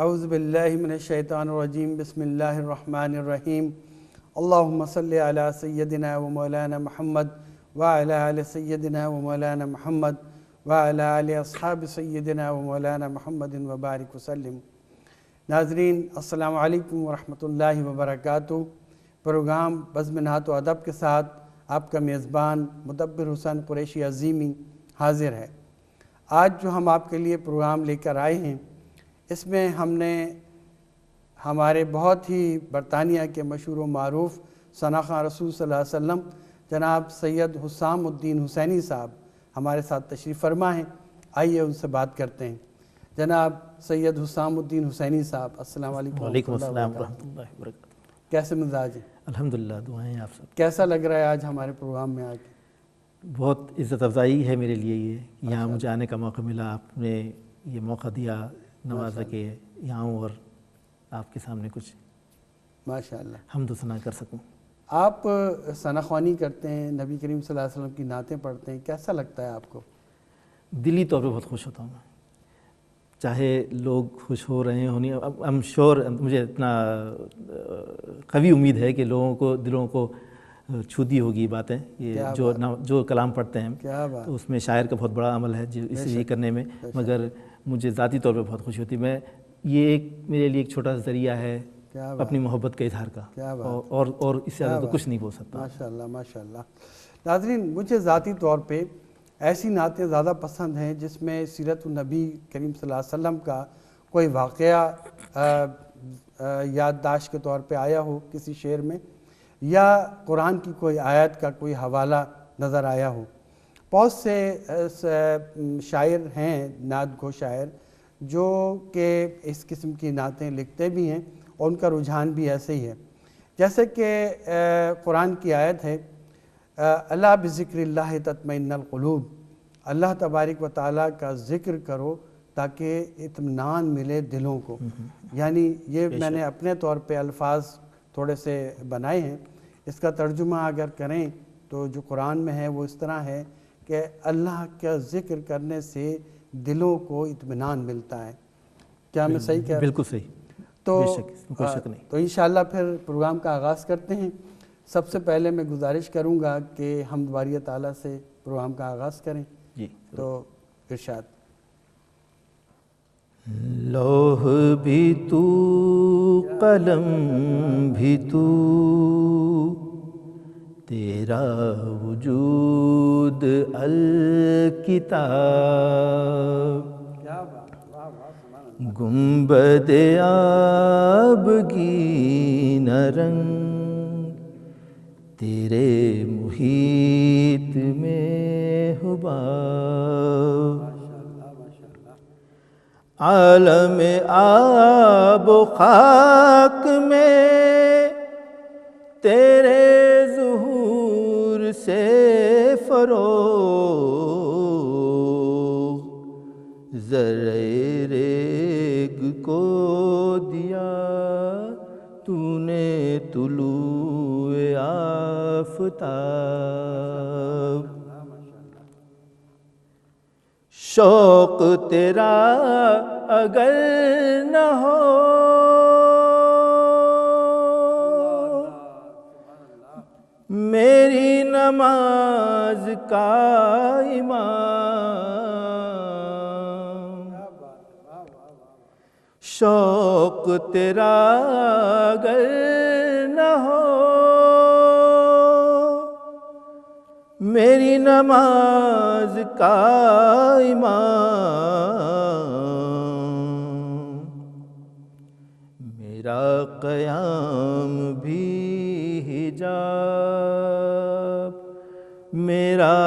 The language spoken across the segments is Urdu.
اعوذ باللہ من الشیطان الرجیم بسم اللہ الرحمن الرحیم اللہم صلی علی سیدنا و مولانا محمد وعلی آل سیدنا و مولانا محمد وعلی آل اصحاب سیدنا و مولانا محمد وبارک وسلم۔ ناظرین السلام علیکم ورحمۃ اللہ وبرکاتہ۔ پروگرام بزم نعت و ادب کے ساتھ آپ کا میزبان مدبر حسین قریشی عظیمی حاضر ہے۔ آج جو ہم آپ کے لیے پروگرام لے کر آئے ہیں، اس میں ہم نے ہمارے بہت ہی برطانیہ کے مشہور و معروف ثنا خواں رسول صلی اللہ علیہ وسلم جناب سید حسام الدین حسینی صاحب ہمارے ساتھ تشریف فرما ہیں۔ آئیے ان سے بات کرتے ہیں۔ جناب سید حسام الدین حسینی صاحب، السلام علیکم۔ وعلیکم السلام ورحمۃ اللہ وبرکاتہ۔ کیسے مزاج ہیں؟ الحمدللہ، دعائیں آپ سب۔ کیسا لگ رہا ہے آج ہمارے پروگرام میں آ کے؟ بہت عزت افزائی ہے میرے لیے یہ، یہاں مجھے آنے کا موقع ملا، آپ نے یہ موقع دیا، نوازا کہ یہاں ہوں اور آپ کے سامنے کچھ ماشاءاللہ حمد و ثنا کر سکوں۔ آپ ثنا خوانی کرتے ہیں، نبی کریم صلی اللہ علیہ وسلم کی نعتیں پڑھتے ہیں، کیسا لگتا ہے آپ کو؟ دلی طور پہ بہت خوش ہوتا ہوں میں، چاہے لوگ خوش ہو رہے ہوں نہیں، I'm sure، مجھے اتنا قوی امید ہے کہ لوگوں کو دلوں کو چھوتی ہوگی باتیں، یہ جو کلام پڑھتے ہیں، تو اس میں شاعر کا بہت بڑا عمل ہے اسے یہ کرنے میں، مگر مجھے ذاتی طور پہ بہت خوشی ہوتی ہے۔ یہ ایک میرے لیے ایک چھوٹا سا ذریعہ ہے اپنی محبت کے اظہار کا، اور اس سے زیادہ تو کچھ نہیں بول سکتا۔ ماشاءاللہ ماشاءاللہ۔ ناظرین، مجھے ذاتی طور پہ ایسی نعتیں زیادہ پسند ہیں جس میں سیرت النبی کریم صلی اللہ علیہ وسلم کا کوئی واقعہ یادداشت کے طور پہ آیا ہو کسی شعر میں، یا قرآن کی کوئی آیت کا کوئی حوالہ نظر آیا ہو۔ بہت سے شاعر ہیں، نعت گو شاعر، جو کہ اس قسم کی نعتیں لکھتے بھی ہیں اور ان کا رجحان بھی ایسے ہی ہے۔ جیسے کہ قرآن کی آیت ہے، الا بذکر اللہ تطمئن القلوب، اللہ تبارک و تعالیٰ کا ذکر کرو تاکہ اطمینان ملے دلوں کو۔ یعنی یہ میں نے اپنے طور پہ الفاظ تھوڑے سے بنائے ہیں، اس کا ترجمہ اگر کریں تو جو قرآن میں ہے وہ اس طرح ہے کہ اللہ کا ذکر کرنے سے دلوں کو اطمینان ملتا ہے۔ کیا میں صحیح کہہ رہا ہوں؟ بالکل صحیح، تو کوئی شک نہیں۔ تو انشاءاللہ پھر پروگرام کا آغاز کرتے ہیں۔ سب سے پہلے میں گزارش کروں گا کہ حمد باری تعالیٰ سے پروگرام کا آغاز کریں۔ جی تو ارشاد۔ لوح بھی تو، قلم بھی تو، تیرا وجود الکتاب، گنبد آبگین رنگ، تیرے محیط میں حباب، عالم آب و خاک میں تیرے ظہور سے فروغ، ذرے ریگ کو دیا تو نے طلوع آفتاب، شوق تیرا اگر نہ ہو میری نماز کا امام، شوق تیرا اگر نہ ہو میری نماز کا امام، میرا قیام بھی حجاب، میرا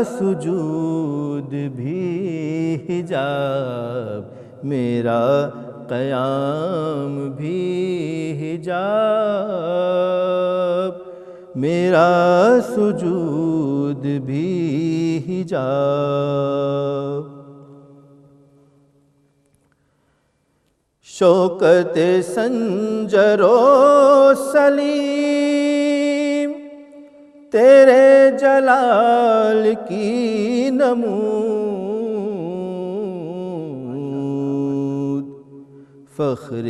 سجود بھی حجاب، میرا قیام بھی حجاب، میرا سجود بھی حجاب، شوکت سنجر و سلیم تیرے جلال کی نمود، فخر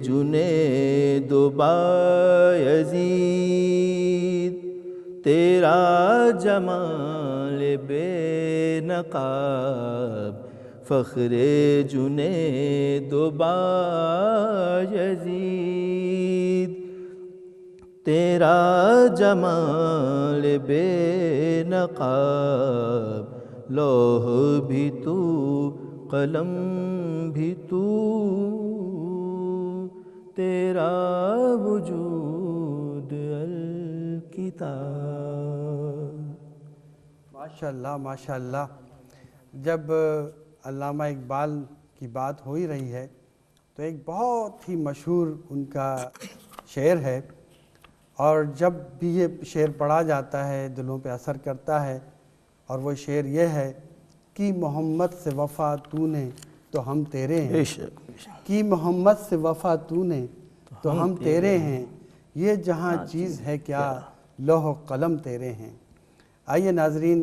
جنید و بایزید، تیرا جمال بے نقاب، فخر جنید و بایزید، تیرا جمال بے نقاب، لوح بھی تو قلم بھی تو، تیرا وجود الکتاب۔ ماشاءاللہ ماشاءاللہ۔ جب علامہ اقبال کی بات ہو ہی رہی ہے تو ایک بہت ہی مشہور ان کا شعر ہے، اور جب بھی یہ شعر پڑھا جاتا ہے دلوں پہ اثر کرتا ہے، اور وہ شعر یہ ہے کہ محمد سے وفا تو نے تو ہم تیرے ہیں، کہ محمد سے وفا تو نے تو ہم تیرے ہیں، یہ جہاں چیز ہے کیا لوح و قلم تیرے ہیں۔ آئیے ناظرین،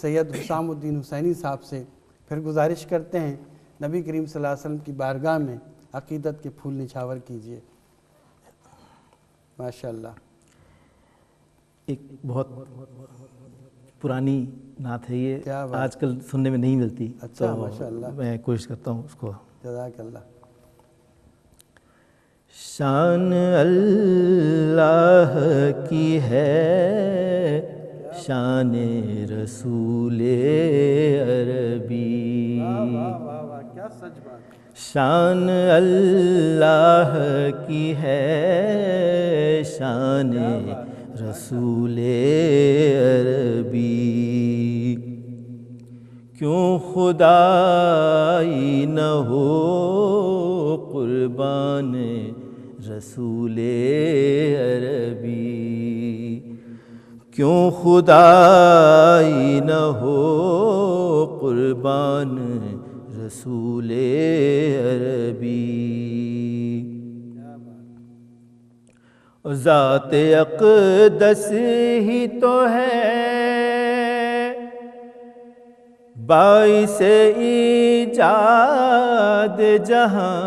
سید حسام الدین حسینی صاحب سے پھر گزارش کرتے ہیں نبی کریم صلی اللہ علیہ وسلم کی بارگاہ میں عقیدت کے پھول نچھاور کیجئے۔ ماشاءاللہ۔ ایک بہت پرانی نعت ہے یہ، آج کل سننے میں نہیں ملتی، اچھا ماشاءاللہ، میں کوشش کرتا ہوں اس کو۔ جزاک اللہ۔ شان اللہ کی ہے شان رسول عربی، کیا سچ بات۔ شان اللہ کی ہے شان رسول عربی، کیوں خدائی نہ ہو قربان رسول عربی، کیوں خدائی نہ ہو قربان رسول عربی۔ ذات اقدس ہی تو ہے باعث ایجاد جہاں،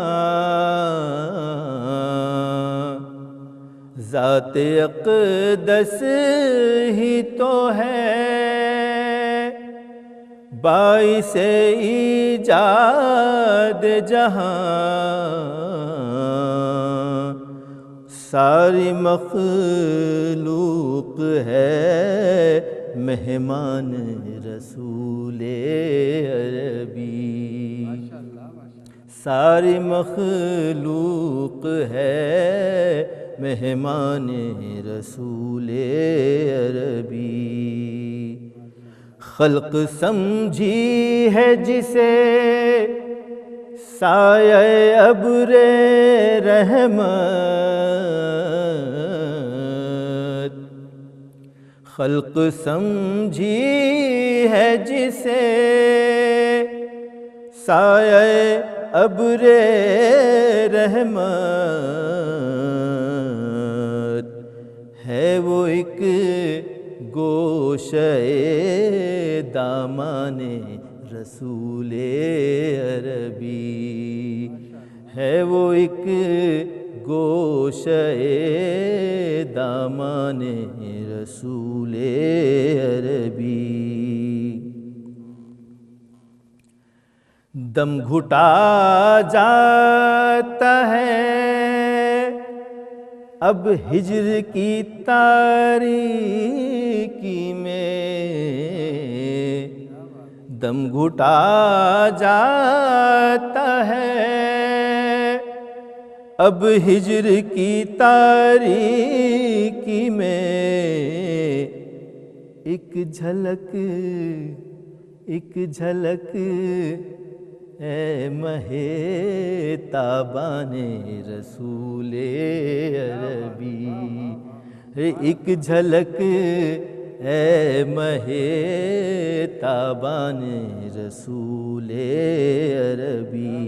ذات اقدس ہی تو ہے باعث ایجاد جہاں، ساری مخلوق ہے مہمان رسول عربی، ساری مخلوق ہے مہمان رسول عربی، خلق سمجھی ہے جسے سایہ ابر رحمت، خلق سمجھی ہے جسے سایہ ابر رحمت، ہے وہ ایک گوشہ دامان رسول عربی، ہے وہ ایک گوشہ دامان رسول عربی، دم گھٹا جاتا ہے اب ہجر کی تاریکی میں، دم گھٹا جاتا ہے اب ہجر کی تاریکی میں، ایک جھلک اے مہ تابان رسول عربی، ایک جھلک اے مہ تابان رسول عربی،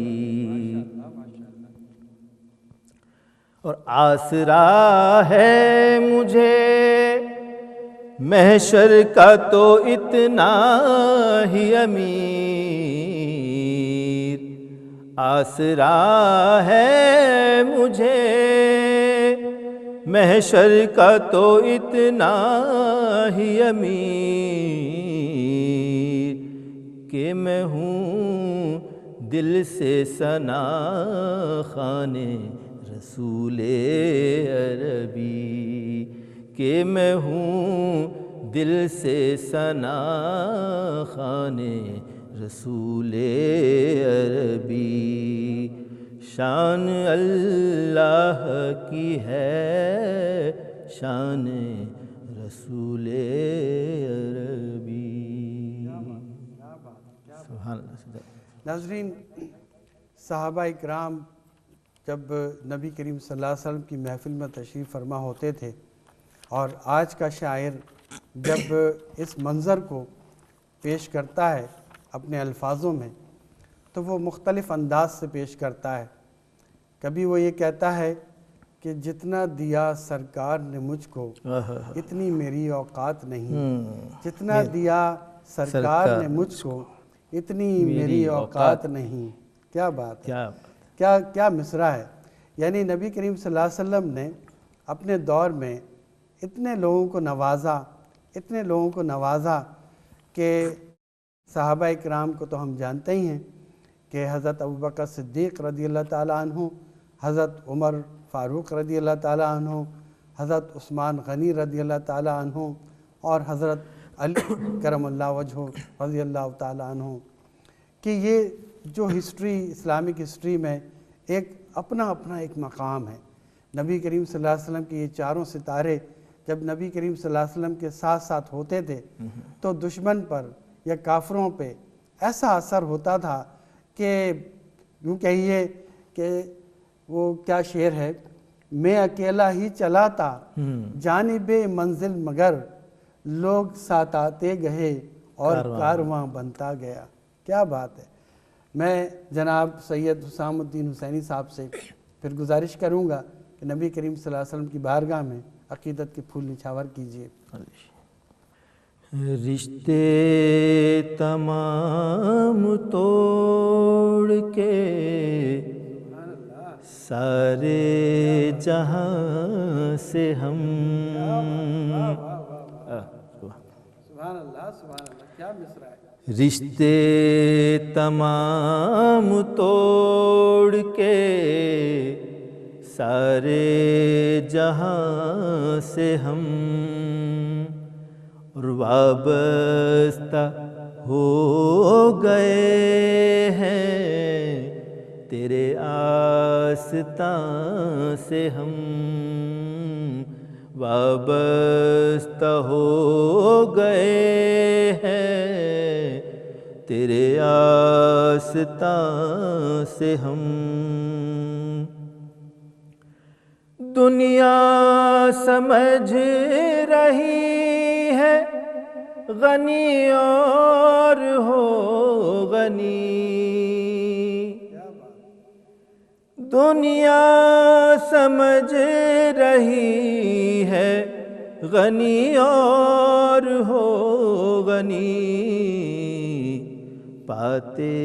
اور آسرا ہے مجھے محشر کا تو اتنا ہی امیر، آسرا ہے مجھے محشر کا تو اتنا ہی امیر کہ میں ہوں دل سے ثنا خوان رسول عربی، کہ میں ہوں دل سے ثنا خوان رسول عربی۔ شان اللہ کی ہے شان رسول عربی۔ سبحان اللہ۔ ناظرین، صحابہ اکرام جب نبی کریم صلی اللہ علیہ وسلم کی محفل میں تشریف فرما ہوتے تھے، اور آج کا شاعر جب اس منظر کو پیش کرتا ہے اپنے الفاظوں میں تو وہ مختلف انداز سے پیش کرتا ہے۔ کبھی وہ یہ کہتا ہے کہ جتنا دیا سرکار نے مجھ کو اتنی میری اوقات نہیں، جتنا دیا سرکار نے مجھ کو اتنی میری اوقات نہیں۔ کیا بات ہے، کیا مصرع ہے۔ یعنی نبی کریم صلی اللہ علیہ وسلم نے اپنے دور میں اتنے لوگوں کو نوازا کہ صحابہ اکرام کو تو ہم جانتے ہی ہیں کہ حضرت ابوبکر صدیق رضی اللہ تعالیٰ عنہ، حضرت عمر فاروق رضی اللہ تعالیٰ عنہ، حضرت عثمان غنی رضی اللہ تعالیٰ عنہ، اور حضرت علی کرم اللہ وجہہ رضی اللہ تعالیٰ عنہ، کہ یہ جو ہسٹری، اسلامک ہسٹری میں ایک اپنا ایک مقام ہے۔ نبی کریم صلی اللہ علیہ وسلم کے یہ چاروں ستارے جب نبی کریم صلی اللہ علیہ وسلم کے ساتھ ساتھ ہوتے تھے تو دشمن پر یا کافروں پہ ایسا اثر ہوتا تھا کہ یوں کہیے کہ وہ کیا شعر ہے، میں اکیلا ہی چلا تھا جانب منزل مگر لوگ ساتھ آتے گئے اور کارواں بنتا گیا۔ کیا بات ہے۔ میں جناب سید حسام الدین حسینی صاحب سے پھر گزارش کروں گا کہ نبی کریم صلی اللہ علیہ وسلم کی بارگاہ میں عقیدت کے پھول نچھاور کیجیے۔ رشتے تمام توڑ کے سارے جہاں سے ہم، سبحان اللہ سبحان اللہ، کیا مصرع ہے۔ رشتے تمام توڑ کے سارے جہاں سے ہم، اور وابستہ ہو گئے ہیں تیرے آستاں سے ہم، وابستہ ہو گئے ہیں تیرے آستاں سے ہم۔ دنیا سمجھ رہی ہے غنی اور ہو غنی، دنیا سمجھ رہی ہے غنی اور ہو غنی، پاتے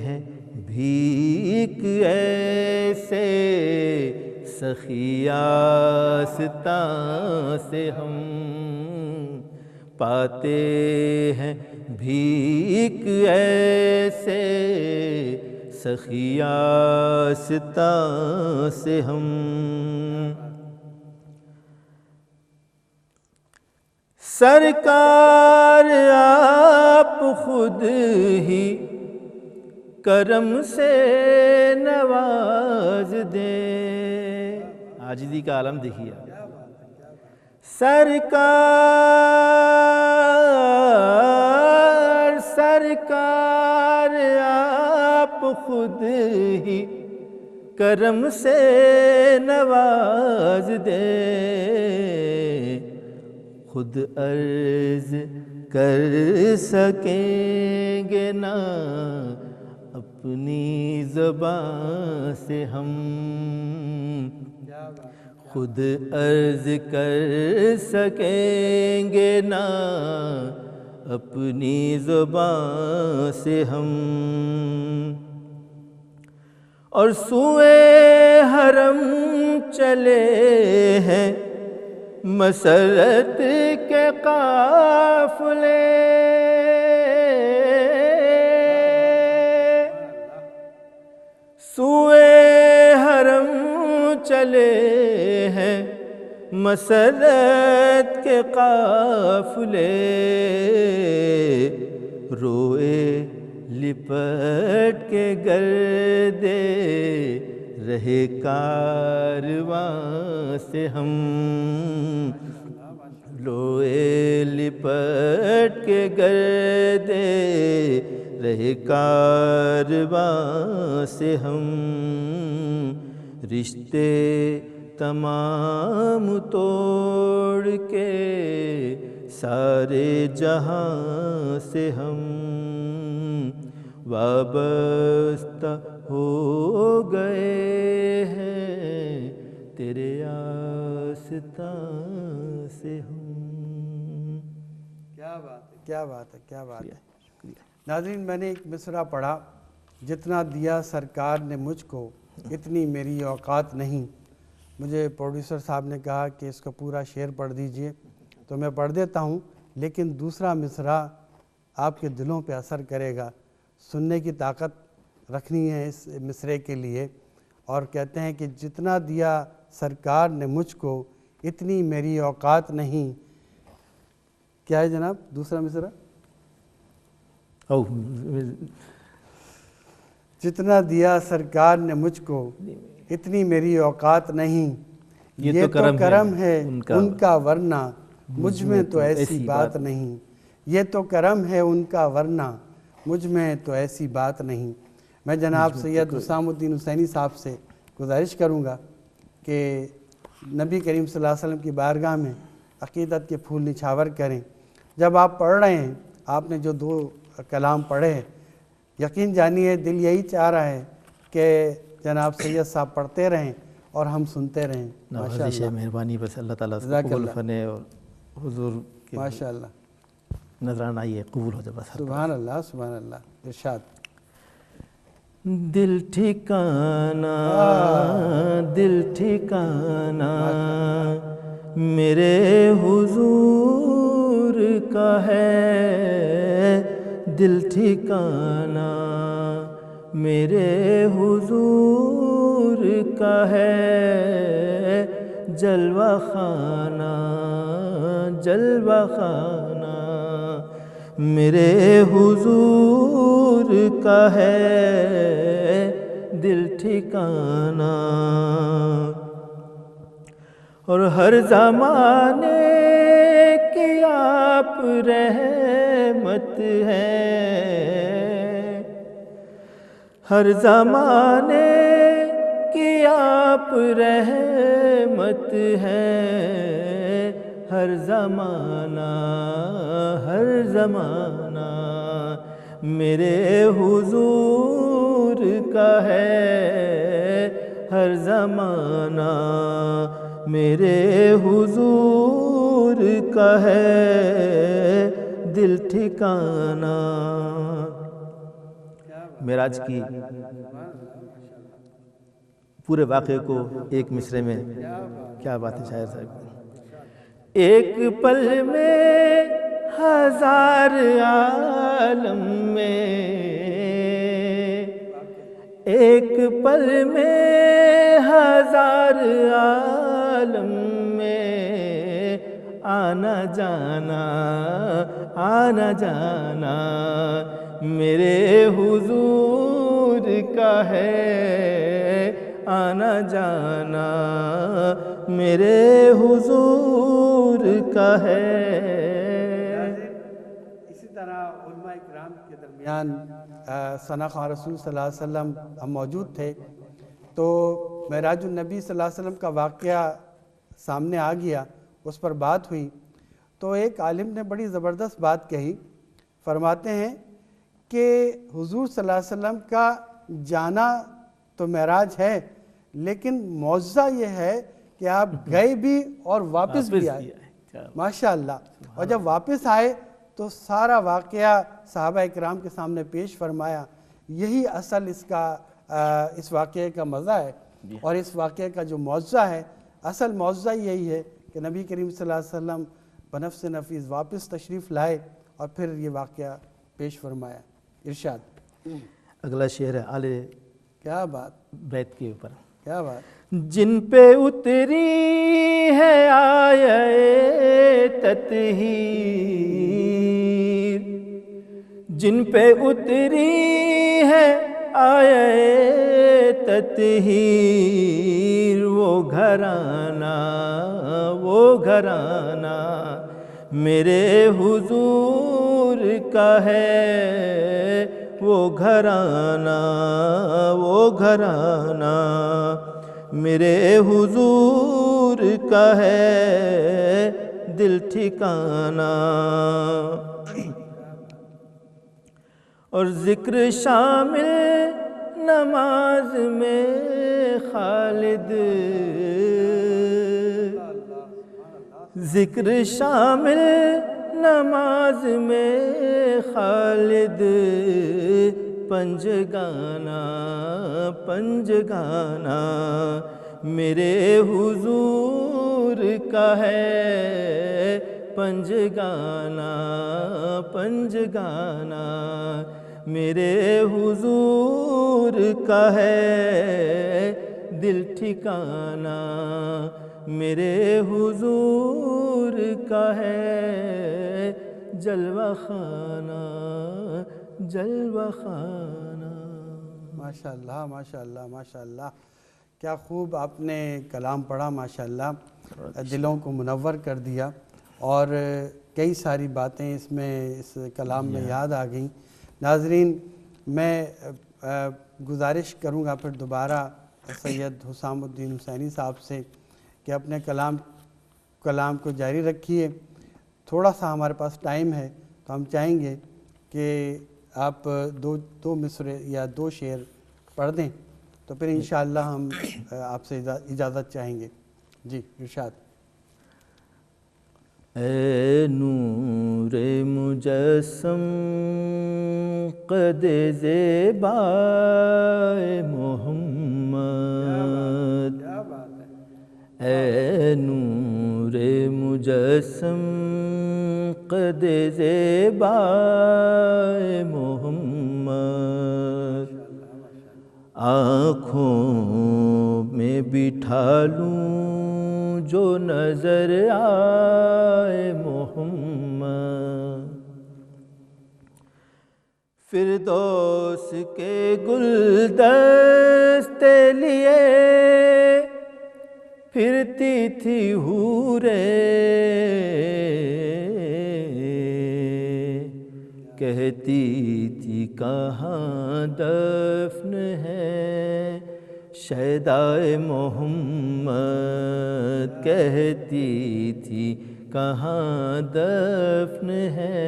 ہیں بھیک ایسے سخی آستاں سے ہم، پاتے ہیں بھیک ایسے سخی آستاں سے ہم۔ سرکار آپ خود ہی کرم سے نواز دیں، عاجزی کا عالم دیکھیے۔ سرکار آپ خود ہی کرم سے نواز دیں، خود عرض کر سکیں گے نا اپنی زبان سے ہم، خود عرض کر سکیں گے نا اپنی زبان سے ہم۔ اور سوئے حرم چلے ہیں مسرت کے قافلے، سوئے حرم چلے ہیں مسرت کے قافلے، روئے لپٹ کے گردے رہے کارواں سے ہم، روئے لپٹ کے گردے رہے کارواں سے ہم، رشتے تمام توڑ کے سارے جہاں سے ہم وابستہ ہو گئے ہیں تیرے آستاں سے ہم۔ کیا بات ہے، کیا بات ہے، کیا بات ہے۔ ناظرین، میں نے ایک مصرعہ پڑھا، جتنا دیا سرکار نے مجھ کو اتنی میری اوقات نہیں۔ مجھے پروڈیوسر صاحب نے کہا کہ اس کو پورا شعر پڑھ دیجئے، تو میں پڑھ دیتا ہوں، لیکن دوسرا مصرعہ آپ کے دلوں پہ اثر کرے گا، سننے کی طاقت رکھنی ہے اس مصرعے کے لیے۔ اور کہتے ہیں کہ جتنا دیا سرکار نے مجھ کو اتنی میری اوقات نہیں۔ کیا ہے جناب دوسرا مصرعہ؟ جتنا دیا سرکار نے مجھ کو اتنی میری اوقات نہیں، یہ تو کرم ہے ان کا ورنہ مجھ میں تو ایسی بات نہیں، یہ تو کرم ہے ان کا ورنہ مجھ میں تو ایسی بات نہیں۔ میں جناب سید حسام الدین حسینی صاحب سے گزارش کروں گا کہ نبی کریم صلی اللہ علیہ وسلم کی بارگاہ میں عقیدت کے پھول نچھاور کریں۔ جب آپ پڑھ رہے ہیں، آپ نے جو دو کلام پڑھے ہیں، یقین جانیے دل یہی چاہ رہا ہے کہ جناب سید صاحب پڑھتے رہیں اور ہم سنتے رہیں۔ نوازش ہے، مہربانی، بس اللہ تعالیٰ سے قبول فرمائے اور حضور کے ماشاء اللہ نظرانہ یہ قبول ہو جائے بس۔ سبحان اللہ، سبحان اللہ، ارشاد۔ دل ٹھکانا، دل ٹھکانا میرے حضور کا ہے، دل ٹھکانا میرے حضور کا ہے، جلوہ خانہ، جلوہ خانہ میرے حضور کا ہے، دل ٹھکانا، اور ہر زمانے کی آپ رحمت ہے، ہر زمانے کی آپ رحمت ہے، ہر زمانہ، ہر زمانہ میرے حضور کا ہے، ہر زمانہ میرے حضور کا ہے، دل ٹھکانا۔ معراج کی پورے واقعے کو ایک مصرعے میں، کیا بات ہے شاعر صاحب، ایک پل میں ہزار عالم میں، ایک پل میں ہزار عالم میں، آنا جانا، آنا جانا میرے حضور کا ہے، آنا جانا میرے حضور کا ہے۔ اسی طرح علماء اکرام کے درمیان ثنا خواں رسول صلی اللہ علیہ وسلم ہم موجود تھے، تو معراج النبی صلی اللہ علیہ وسلم کا واقعہ سامنے آ گیا، اس پر بات ہوئی، تو ایک عالم نے بڑی زبردست بات کہی، فرماتے ہیں کہ حضور صلی اللہ علیہ وسلم کا جانا تو معراج ہے، لیکن معجزہ یہ ہے کہ آپ گئے بھی اور واپس بھی آئے، ماشاءاللہ۔ اور جب واپس آئے تو سارا واقعہ صحابہ اکرام کے سامنے پیش فرمایا، یہی اصل اس کا اس واقعے کا مزہ ہے، اور اس واقعے کا جو معجزہ ہے، اصل معجزہ یہی ہے کہ نبی کریم صلی اللہ علیہ وسلم بنفس نفیس واپس تشریف لائے اور پھر یہ واقعہ پیش فرمایا۔ ارشاد۔ اگلا شعر ہے آل کیا بات، بیت کے اوپر۔ کیا بات۔ جن پہ اتری ہے آیے تطہیر، جن پہ اتری ہے آیے تطہیر، وہ گھرانہ میرے حضور کا ہے، وہ گھرانہ میرے حضور کا ہے دل ٹھکانہ۔ اور ذکر شامل نماز میں خالد، ذکر شامل نماز میں خالد، پنج گانا میرے حضور کا ہے، پنج گانا میرے حضور کا ہے دل ٹھکانہ، میرے حضور کا ہے جلوہ خانہ۔ ماشاءاللہ ماشاءاللہ ماشاءاللہ، کیا خوب آپ نے کلام پڑھا، ماشاءاللہ دلوں کو منور کر دیا، اور کئی ساری باتیں اس کلام میں یاد آ گئیں۔ ناظرین، میں گزارش کروں گا پھر دوبارہ سید حسام الدین حسینی صاحب سے کہ اپنے کلام کو جاری رکھیے۔ تھوڑا سا ہمارے پاس ٹائم ہے تو ہم چاہیں گے کہ آپ دو مصرعے یا 2 شعر پڑھ دیں، تو پھر انشاءاللہ ہم آپ سے اجازت چاہیں گے۔ جی ارشاد۔ اے نور مجسم قد زیبا محمد، اے نور مجسم قد زیبا محمد، آنکھوں میں بٹھا لوں جو نظر آئے محمد، فردوس کے گلدستے لیے پھرتی تھی حوریں، کہتی تھی کہاں دفن ہے شیدائے محمد، کہتی تھی کہاں دفن ہے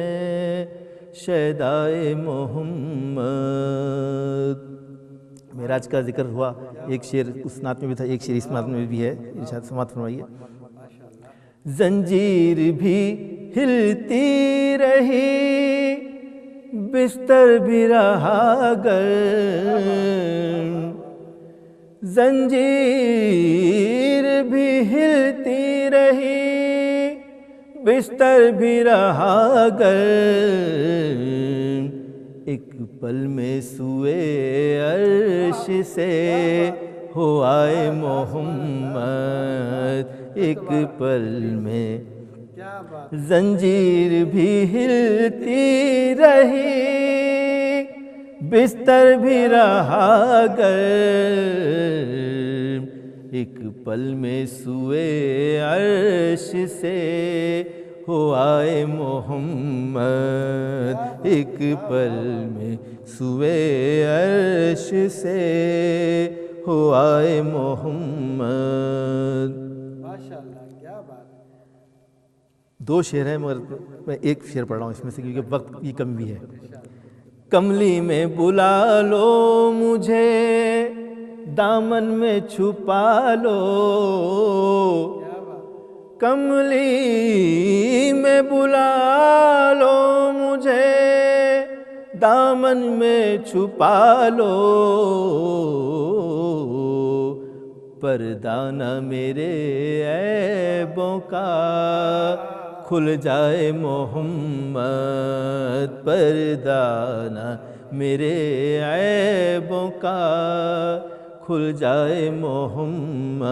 شیدائے محمد۔ معراج کا ذکر ہوا، ایک شعر اس نعت میں بھی تھا، ایک شعر اس نعت میں بھی ہے، ارشاد سماعت فرمائیے۔ زنجیر بھی ہلتی رہی بستر بھی رہا گرم، زنجیر بھی ہلتی رہی بستر بھی رہا گرم، ایک پل میں سوئے عرش سے ہو آئے محمد، ایک پل میں زنجیر بھی ہلتی رہی بستر بھی رہا گرم، ایک پل میں سوئے عرش سے ہو آئے محمد، ایک پل میں سوئے عرش سے ہو آئے محمد۔ ماشاءاللہ، کیا بات۔ 2 شعر ہیں مگر میں ایک شعر پڑھ رہا ہوں اس میں سے کیونکہ وقت کی کمی بھی ہے۔ کملی میں بلا لو مجھے، دامن میں چھپا لو، کملی میں بلا لو مجھے، دامن میں چھپا لو، پردہ نہ میرے عیبوں کا کھل جائے محمد، پردہ نہ میرے عیبوں کا کھل جائے محمد۔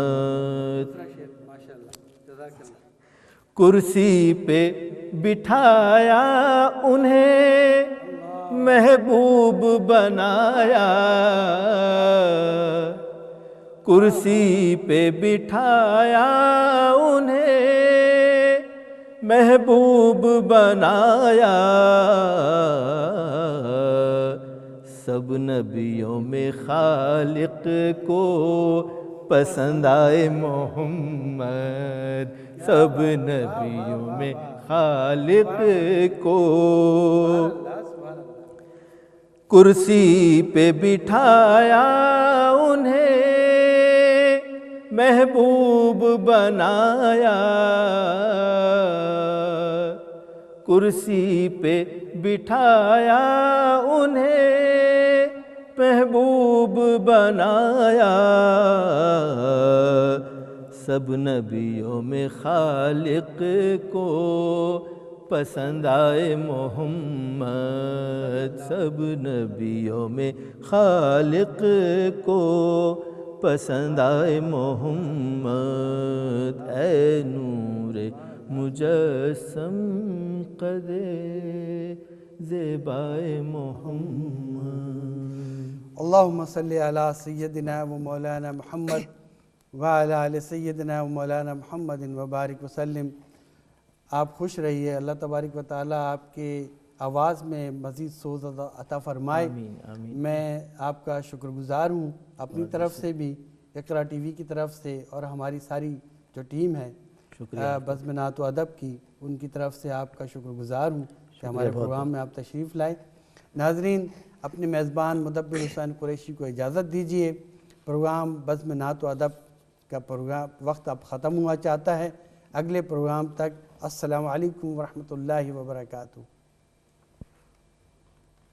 کرسی پہ بٹھایا انہیں محبوب بنایا، کرسی پہ بٹھایا انہیں محبوب بنایا، سب نبیوں میں خالق کو پسند آئے محمد، سب نبیوں میں خالق کو۔ کرسی پہ بٹھایا انہیں محبوب بنایا، کرسی پہ بٹھایا انہیں محبوب بنایا، سب نبیوں میں خالق کو پسند آئے محمد، سب نبیوں میں خالق کو پسند آئے محمد، اے نور مجسم قد زیبائے محمد۔ اللہم صلی علی سیدنا و مولانا محمد وعلی آل سیدنا و مولانا محمد وبارک وسلم۔ آپ خوش رہیے، اللہ تبارک و تعالیٰ آپ کے آواز میں مزید سوز عطا فرمائے۔ میں آپ کا شکر گزار ہوں، اپنی طرف سے بھی، اقرا ٹی وی کی طرف سے، اور ہماری ساری جو ٹیم ہے بزم نعت و ادب کی، ان کی طرف سے آپ کا شکر گزار ہوں کہ ہمارے پروگرام میں آپ تشریف لائے۔ ناظرین، اپنے میزبان مدبر حسین قریشی کو اجازت دیجیے، پروگرام بزم نعت و ادب کا پروگرام وقت اب ختم ہوا چاہتا ہے۔ اگلے پروگرام تک السلام علیکم ورحمۃ اللہ وبرکاتہ۔